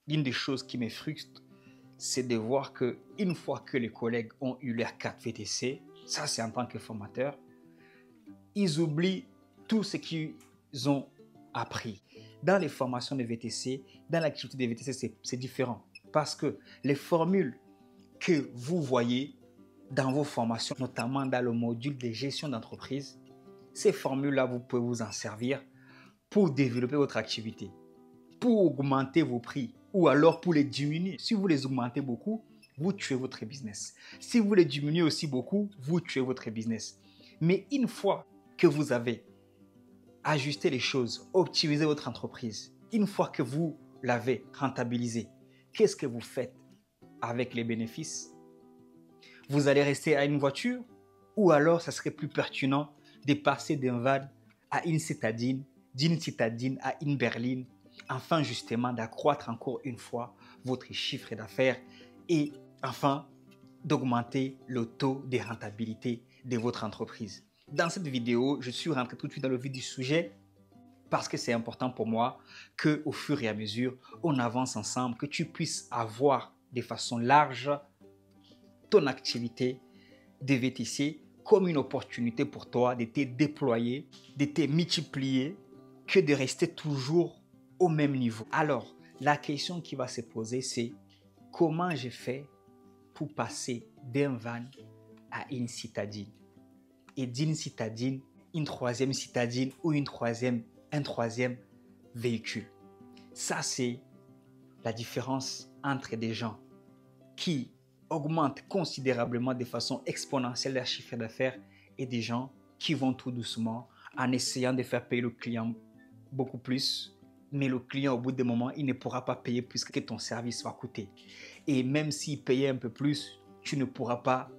L'une des choses qui me frustre, c'est de voir qu'une fois que les collègues ont eu leur carte VTC, ça c'est en tant que formateur, ils oublient tout ce qu'ils ont appris. Dans les formations de VTC, dans l'activité de VTC, c'est différent. Parce que les formules que vous voyez dans vos formations, notamment dans le module de gestion d'entreprise, ces formules-là, vous pouvez vous en servir pour développer votre activité, pour augmenter vos prix ou alors pour les diminuer. Si vous les augmentez beaucoup, vous tuez votre business. Si vous les diminuez aussi beaucoup, vous tuez votre business. Mais une fois que vous avez ajusté les choses, optimisé votre entreprise, une fois que vous l'avez rentabilisé, qu'est-ce que vous faites avec les bénéfices? Vous allez rester à une voiture ou alors ça serait plus pertinent de passer d'un van à une citadine, d'une citadine à une berline, afin justement d'accroître encore une fois votre chiffre d'affaires et enfin d'augmenter le taux de rentabilité de votre entreprise. Dans cette vidéo, je suis rentré tout de suite dans le vif du sujet parce que c'est important pour moi qu'au fur et à mesure, on avance ensemble, que tu puisses avoir de façon large ton activité de VTC comme une opportunité pour toi de te déployer, de te multiplier, que de rester toujours au même niveau. Alors, la question qui va se poser, c'est comment j'ai fait pour passer d'un van à une citadine et d'une citadine, une troisième citadine ou un troisième véhicule. Ça, c'est la différence entre des gens qui augmentent considérablement de façon exponentielle leur chiffre d'affaires et des gens qui vont tout doucement en essayant de faire payer le client beaucoup plus, mais le client au bout d'un moment, il ne pourra pas payer plus que ton service va coûter. Et même s'il payait un peu plus, tu ne pourras pas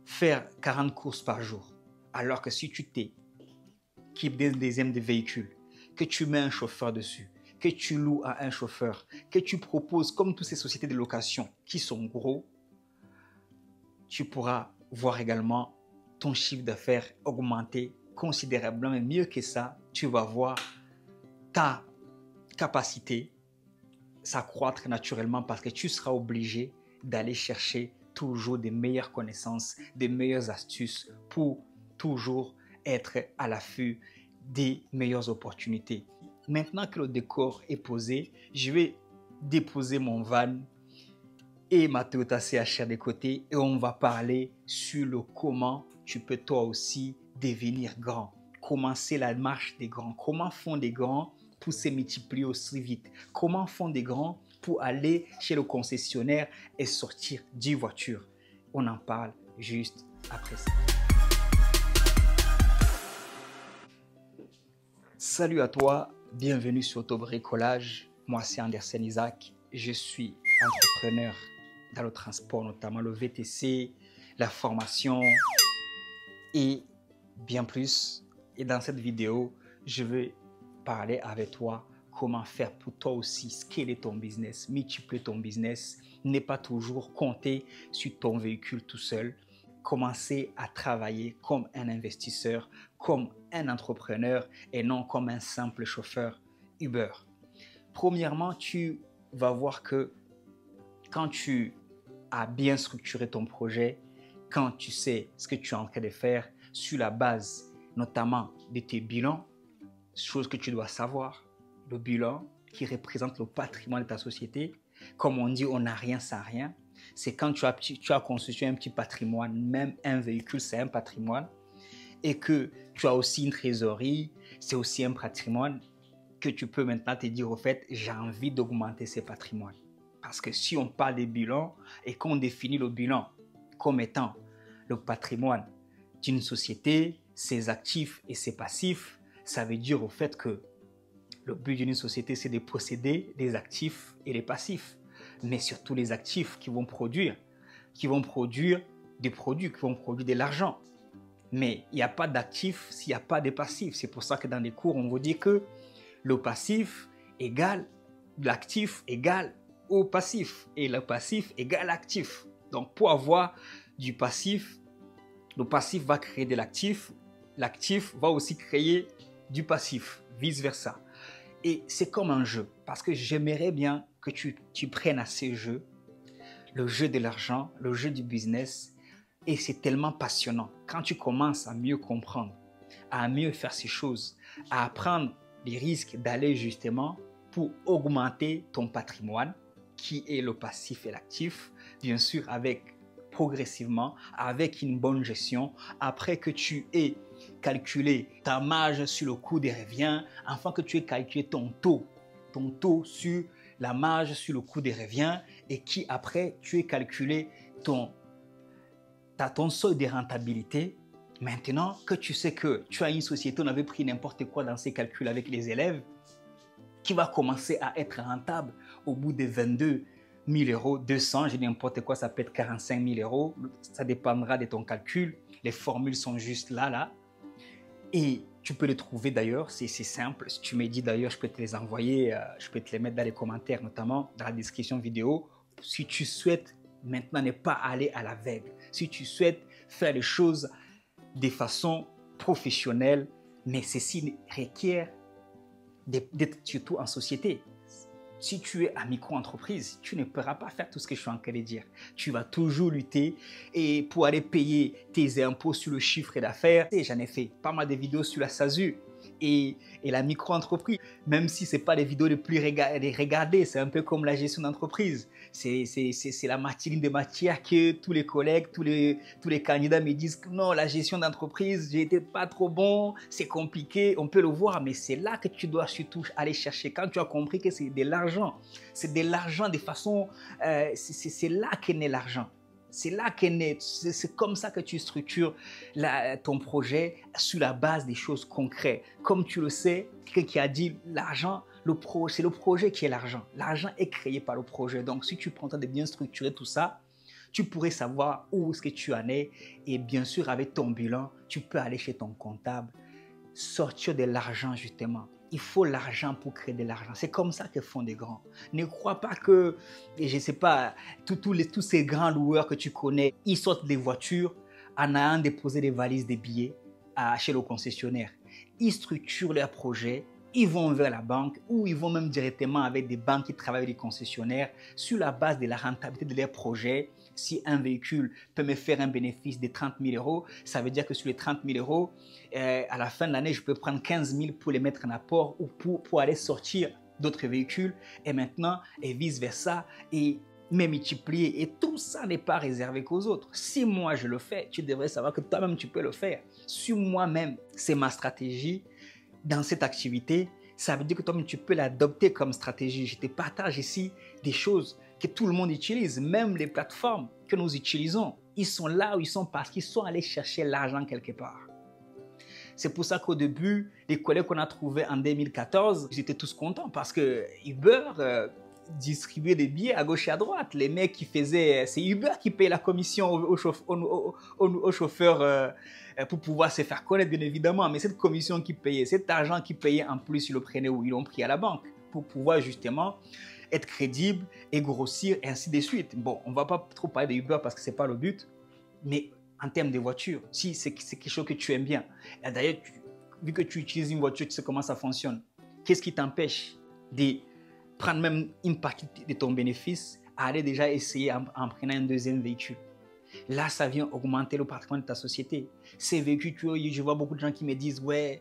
faire 40 courses par jour. Alors que si tu t'équipes d'un deuxième de véhicule, que tu mets un chauffeur dessus, que tu loues à un chauffeur, que tu proposes comme toutes ces sociétés de location qui sont gros, tu pourras voir également ton chiffre d'affaires augmenter considérablement. Mais mieux que ça, tu vas voir ta capacité s'accroître naturellement parce que tu seras obligé d'aller chercher toujours des meilleures connaissances, des meilleures astuces pour toujours être à l'affût des meilleures opportunités. Maintenant que le décor est posé, je vais déposer mon van et ma Toyota CHR de côté et on va parler sur le comment tu peux toi aussi devenir grand. Commencer la marche des grands. Comment font des grands pour se multiplier aussi vite? Comment font des grands pour aller chez le concessionnaire et sortir d'une voiture? On en parle juste après ça. Salut à toi, bienvenue sur Autobricolage. Moi c'est Andersen Isaac, je suis entrepreneur dans le transport, notamment le VTC, la formation et bien plus. Et dans cette vidéo, je vais parler avec toi comment faire pour toi aussi scaler ton business, multiplier ton business, ne pas toujours compter sur ton véhicule tout seul. Commencer à travailler comme un investisseur, comme un entrepreneur et non comme un simple chauffeur Uber. Premièrement, tu vas voir que quand tu as bien structuré ton projet, quand tu sais ce que tu es en train de faire sur la base notamment de tes bilans, chose que tu dois savoir, le bilan qui représente le patrimoine de ta société. Comme on dit, on n'a rien sans rien. C'est quand tu as constitué un petit patrimoine, même un véhicule, c'est un patrimoine, et que tu as aussi une trésorerie, c'est aussi un patrimoine que tu peux maintenant te dire, au fait, j'ai envie d'augmenter ces patrimoines. Parce que si on parle des bilans et qu'on définit le bilan comme étant le patrimoine d'une société, ses actifs et ses passifs, ça veut dire au fait que le but d'une société, c'est de posséder des actifs et des passifs, mais surtout les actifs qui vont produire des produits, qui vont produire de l'argent. Mais il n'y a pas d'actifs s'il n'y a pas de passifs. C'est pour ça que dans les cours, on vous dit que le passif égale l'actif égale au passif et le passif égale l'actif. Donc, pour avoir du passif, le passif va créer de l'actif va aussi créer du passif, vice-versa. Et c'est comme un jeu, parce que j'aimerais bien que tu prennes à ce jeu, le jeu de l'argent, le jeu du business, et c'est tellement passionnant. Quand tu commences à mieux comprendre, à mieux faire ces choses, à prendre les risques d'aller justement pour augmenter ton patrimoine, qui est le passif et l'actif, bien sûr avec progressivement, avec une bonne gestion, après que tu aies calculé ta marge sur le coût des reviens, afin que tu aies calculé ton taux sur la marge sur le coût des reviens, et qui après tu aies calculé ton seuil de rentabilité. Maintenant que tu sais que tu as une société, on avait pris n'importe quoi dans ces calculs avec les élèves, qui va commencer à être rentable au bout de 22 000 euros, 200, j'ai n'importe quoi, ça peut être 45 000 euros, ça dépendra de ton calcul, les formules sont juste là. Et tu peux les trouver d'ailleurs, c'est simple, si tu me dis d'ailleurs, je peux te les envoyer, je peux te les mettre dans les commentaires, notamment dans la description vidéo. Si tu souhaites maintenant ne pas aller à l'aveugle, si tu souhaites faire les choses de façon professionnelle, mais ceci requiert d'être surtout en société. Si tu es à micro-entreprise, tu ne pourras pas faire tout ce que je suis en train de dire. Tu vas toujours lutter et pour aller payer tes impôts sur le chiffre d'affaires. J'en ai fait pas mal de vidéos sur la SASU et la micro-entreprise. Même si ce n'est pas les vidéos les plus regardées, c'est un peu comme la gestion d'entreprise. C'est la matière de matière que tous les collègues, tous les candidats me disent que non, la gestion d'entreprise, j'ai été pas trop bon, c'est compliqué, on peut le voir, mais c'est là que tu dois surtout aller chercher. Quand tu as compris que c'est de l'argent, c'est de l'argent de façon, c'est là qu'est né l'argent. C'est là qu'est né, c'est comme ça que tu structures ton projet sur la base des choses concrètes. Comme tu le sais, quelqu'un qui a dit l'argent, c'est le projet qui est l'argent. L'argent est créé par le projet. Donc, si tu prends le temps de bien structurer tout ça, tu pourrais savoir où est-ce que tu en es. Et bien sûr, avec ton bilan, tu peux aller chez ton comptable, sortir de l'argent justement. Il faut l'argent pour créer de l'argent. C'est comme ça que font des grands. Ne crois pas que, je ne sais pas, tous ces grands loueurs que tu connais, ils sortent des voitures en allant déposer des valises de billets chez le concessionnaire. Ils structurent leurs projets, ils vont vers la banque ou ils vont même directement avec des banques qui travaillent avec des concessionnaires sur la base de la rentabilité de leurs projets. Si un véhicule peut me faire un bénéfice de 30 000 euros, ça veut dire que sur les 30 000 euros, à la fin de l'année, je peux prendre 15 000 pour les mettre en apport ou pour aller sortir d'autres véhicules et maintenant, et vice-versa, et me multiplier. Et tout ça n'est pas réservé qu'aux autres. Si moi je le fais, tu devrais savoir que toi-même tu peux le faire. Sur moi-même, c'est ma stratégie dans cette activité. Ça veut dire que toi-même tu peux l'adopter comme stratégie. Je te partage ici des choses que tout le monde utilise, même les plateformes que nous utilisons. Ils sont là où ils sont parce qu'ils sont allés chercher l'argent quelque part. C'est pour ça qu'au début, les collègues qu'on a trouvés en 2014, ils étaient tous contents parce que Uber distribuait des billets à gauche et à droite. Les mecs qui faisaient, c'est Uber qui payait la commission aux chauffeurs pour pouvoir se faire connaître, bien évidemment. Mais cette commission qui payait, cet argent qui payait en plus, ils le prenaient où? Ils l'ont pris à la banque pour pouvoir justement être crédible et grossir et ainsi de suite. Bon, on ne va pas trop parler de Uber parce que ce n'est pas le but, mais en termes de voiture, si c'est quelque chose que tu aimes bien, et d'ailleurs, vu que tu utilises une voiture, tu sais comment ça fonctionne. Qu'est-ce qui t'empêche de prendre même une partie de ton bénéfice à aller déjà essayer en prenant un deuxième véhicule? Là, ça vient augmenter le patrimoine de ta société. Ces véhicules, je vois beaucoup de gens qui me disent « Ouais,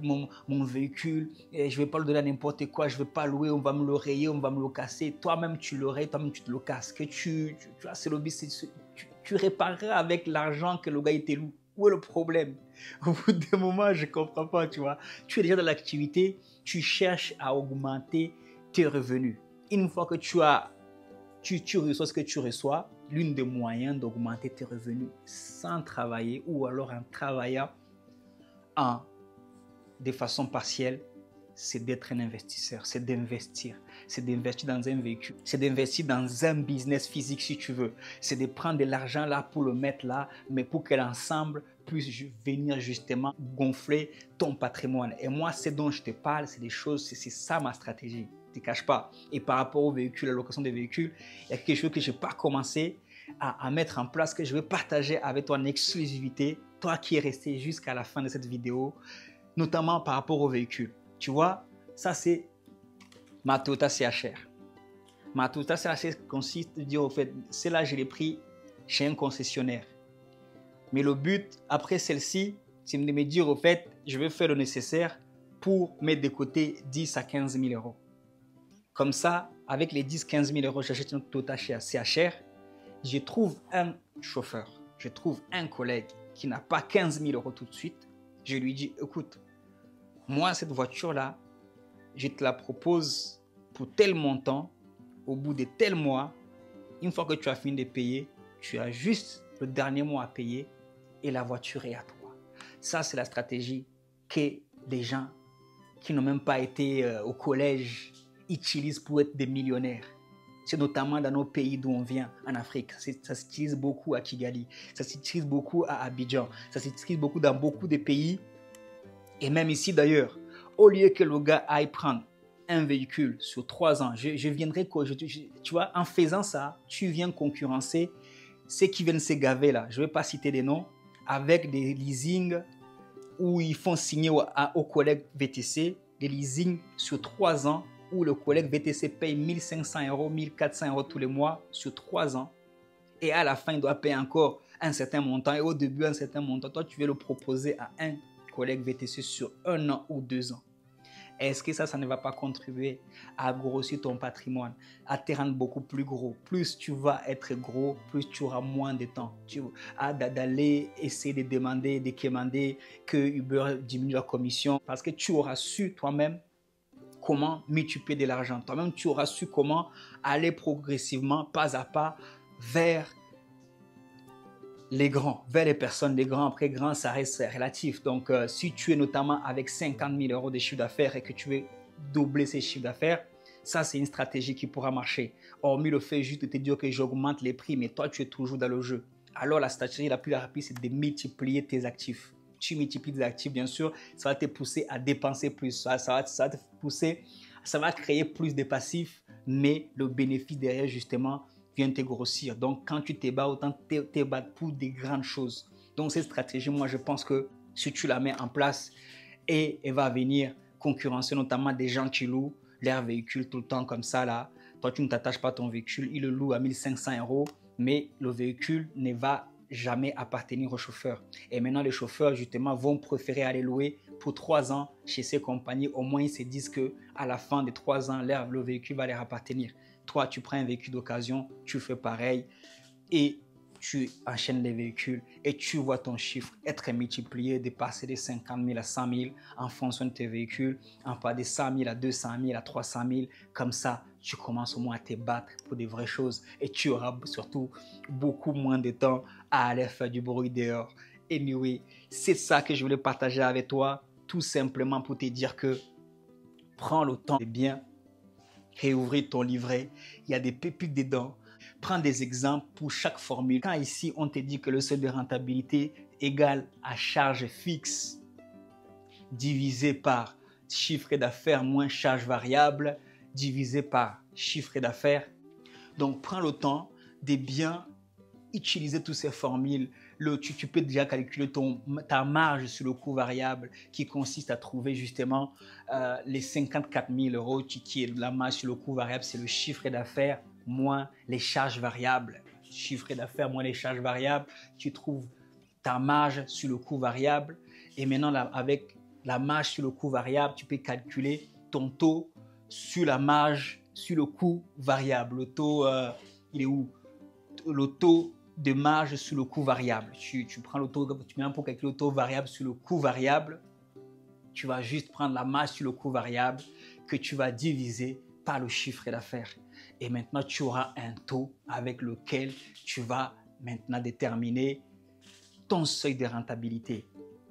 mon véhicule, je ne vais pas le donner à n'importe quoi, je ne vais pas louer, on va me le rayer, on va me le casser. » Toi-même, tu le rayes, toi-même, tu te le casses. Que c'est le but, tu répareras avec l'argent que le gars il te loue. Où est le problème? Au bout d'un moment, je ne comprends pas, tu vois. Tu es déjà dans l'activité, tu cherches à augmenter tes revenus. Une fois que tu reçois ce que tu reçois, l'une des moyens d'augmenter tes revenus sans travailler ou alors en travaillant de façon partielle, c'est d'être un investisseur, c'est d'investir. C'est d'investir dans un véhicule, c'est d'investir dans un business physique si tu veux. C'est de prendre de l'argent là pour le mettre là, mais pour que l'ensemble puisse venir justement gonfler ton patrimoine. Et moi, c'est dont je te parle, c'est des choses, c'est ça ma stratégie. Je ne te cache pas. Et par rapport aux véhicules, à la location des véhicules, il y a quelque chose que je n'ai pas commencé à mettre en place, que je vais partager avec toi en exclusivité, toi qui es resté jusqu'à la fin de cette vidéo, notamment par rapport aux véhicules. Tu vois, ça c'est ma Toyota CHR. Ma totale, ça consiste de dire, au fait, celle-là, je l'ai pris chez un concessionnaire. Mais le but, après celle-ci, c'est de me dire, au fait, je vais faire le nécessaire pour mettre de côté 10 à 15 000 euros. Comme ça, avec les 10-15 000 euros, j'achète une Toyota chez CHR, je trouve un chauffeur, je trouve un collègue qui n'a pas 15 000 euros tout de suite. Je lui dis, écoute, moi, cette voiture-là, je te la propose pour tel montant, au bout de tel mois. Une fois que tu as fini de payer, tu as juste le dernier mois à payer et la voiture est à toi. Ça, c'est la stratégie que les gens qui n'ont même pas été au collège utilisent pour être des millionnaires. C'est notamment dans nos pays d'où on vient, en Afrique. Ça s'utilise beaucoup à Kigali, ça s'utilise beaucoup à Abidjan, ça s'utilise beaucoup dans beaucoup de pays. Et même ici d'ailleurs, au lieu que le gars aille prendre un véhicule sur 3 ans, je viendrai, tu vois, en faisant ça, tu viens concurrencer ceux qui viennent se gaver là. Je ne vais pas citer des noms, avec des leasings où ils font signer aux collègues VTC des leasings sur 3 ans où le collègue VTC paye 1500 euros, 1400 euros tous les mois sur 3 ans. Et à la fin, il doit payer encore un certain montant. Et au début, un certain montant. Toi, tu veux le proposer à un collègue VTC sur 1 an ou 2 ans. Est-ce que ça ne va pas contribuer à grossir ton patrimoine, à te rendre beaucoup plus gros? Plus tu vas être gros, plus tu auras moins de temps d'aller essayer de demander, de commander que Uber diminue la commission parce que tu auras su toi-même comment multiplier de l'argent. Toi-même, tu auras su comment aller progressivement, pas à pas, vers les grands, vers les personnes, les grands. Après, grand, ça reste relatif. Donc, si tu es notamment avec 50 000 euros de chiffre d'affaires et que tu veux doubler ces chiffres d'affaires, ça, c'est une stratégie qui pourra marcher. Hormis le fait juste de te dire que j'augmente les prix, mais toi, tu es toujours dans le jeu. Alors, la stratégie la plus rapide, c'est de multiplier tes actifs. Tu multiplies tes actifs, bien sûr, ça va te pousser à dépenser plus. Ça va te pousser, ça va créer plus de passifs, mais le bénéfice derrière, justement, vient te grossir. Donc, quand tu te bats, autant te battre pour des grandes choses. Donc, cette stratégie, moi, je pense que si tu la mets en place, et elle va venir concurrencer notamment des gens qui louent leur véhicule tout le temps comme ça, là. Toi, tu ne t'attaches pas à ton véhicule, il le loue à 1500 euros, mais le véhicule ne va jamais appartenir au chauffeur. Et maintenant, les chauffeurs, justement, vont préférer aller louer pour 3 ans chez ces compagnies. Au moins, ils se disent qu'à la fin des 3 ans, le véhicule va leur appartenir. Toi, tu prends un véhicule d'occasion, tu fais pareil et tu enchaînes les véhicules et tu vois ton chiffre être multiplié, de passer de 50 000 à 100 000 en fonction de tes véhicules, en pas de 100 000 à 200 000 à 300 000. Comme ça, tu commences au moins à te battre pour des vraies choses et tu auras surtout beaucoup moins de temps à aller faire du bruit dehors. Anyway, c'est ça que je voulais partager avec toi, tout simplement pour te dire que prends le temps de bien réouvrir ton livret. Il y a des pépites dedans. Prends des exemples pour chaque formule. Quand ici, on te dit que le seuil de rentabilité égale à charge fixe divisé par chiffre d'affaires moins charge variable divisé par chiffre d'affaires. Donc, prends le temps de bien utiliser toutes ces formules. Tu peux déjà calculer ta marge sur le coût variable qui consiste à trouver justement les 54 000 euros qui est la marge sur le coût variable, c'est le chiffre d'affaires moins les charges variables. Chiffre d'affaires moins les charges variables, tu trouves ta marge sur le coût variable et maintenant avec la marge sur le coût variable, tu peux calculer ton taux sur la marge sur le coût variable. Le taux, il est où? Le taux de marge sur le coût variable. Tu prends le taux, tu mets pour calculer le taux variable sur le coût variable. Tu vas juste prendre la marge sur le coût variable que tu vas diviser par le chiffre d'affaires. Et maintenant, tu auras un taux avec lequel tu vas maintenant déterminer ton seuil de rentabilité.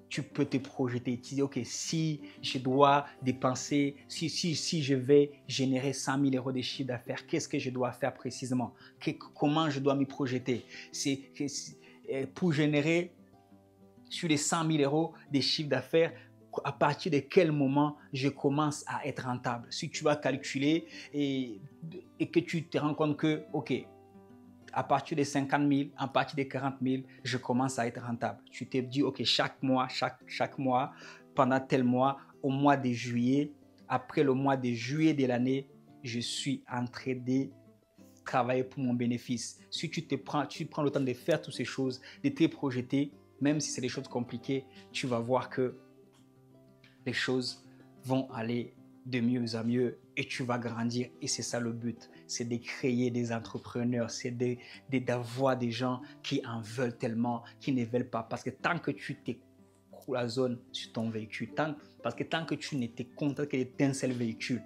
Tu peux te projeter, tu dis, OK, si je dois dépenser, si je vais générer 100 000 euros de chiffre d'affaires, qu'est-ce que je dois faire précisément? Comment je dois m'y projeter? C'est pour générer sur les 100 000 euros de chiffre d'affaires, à partir de quel moment je commence à être rentable? Si tu vas calculer et que tu te rends compte que, OK, à partir de 50 000, à partir de 40 000, je commence à être rentable. Tu te dis, OK, chaque mois, pendant tel mois, au mois de juillet, après le mois de juillet de l'année, je suis en train de travailler pour mon bénéfice. Si tu prends le temps de faire toutes ces choses, de te projeter, même si c'est des choses compliquées, tu vas voir que les choses vont aller de mieux en mieux et tu vas grandir. Et c'est ça le but, c'est de créer des entrepreneurs, c'est d'avoir des gens qui en veulent tellement, qui ne veulent pas. Parce que tant que tu t'écloisonnes sur ton véhicule, parce que tant que tu n'étais content qu'il y ait un seul véhicule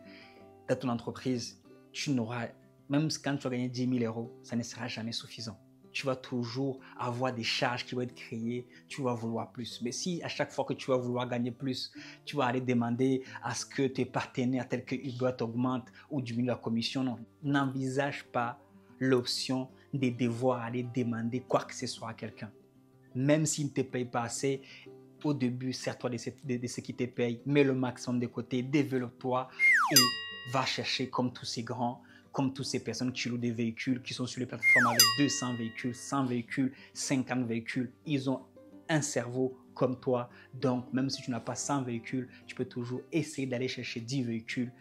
dans ton entreprise, tu n'auras, même quand tu vas gagner 10 000 euros, ça ne sera jamais suffisant. Tu vas toujours avoir des charges qui vont être créées, tu vas vouloir plus. Mais si à chaque fois que tu vas vouloir gagner plus, tu vas aller demander à ce que tes partenaires tels que Uber t'augmentent ou diminuent la commission, non. N'envisage pas l'option de devoir aller demander quoi que ce soit à quelqu'un. Même s'il ne te paye pas assez, au début, sers-toi de ce qui te paye, mets le maximum de côté, développe-toi et va chercher comme tous ces grands, comme toutes ces personnes qui louent des véhicules, qui sont sur les plateformes avec 200 véhicules, 100 véhicules, 50 véhicules. Ils ont un cerveau comme toi. Donc, même si tu n'as pas 100 véhicules, tu peux toujours essayer d'aller chercher 10 véhicules.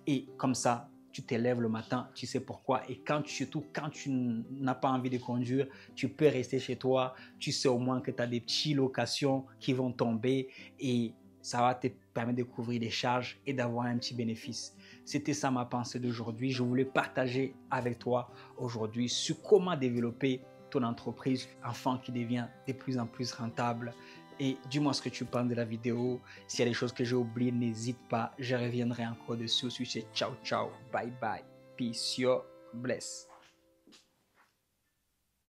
Et comme ça, tu te lèves le matin, tu sais pourquoi. Et surtout quand tu n'as pas envie de conduire, tu peux rester chez toi. Tu sais au moins que tu as des petites locations qui vont tomber et ça va te permettre de couvrir des charges et d'avoir un petit bénéfice. C'était ça ma pensée d'aujourd'hui. Je voulais partager avec toi aujourd'hui sur comment développer ton entreprise afin qu'il devienne de plus en plus rentable. Et dis-moi ce que tu penses de la vidéo. S'il y a des choses que j'ai oubliées, n'hésite pas. Je reviendrai encore dessus. Ciao, ciao. Bye, bye. Peace, yo. Bless.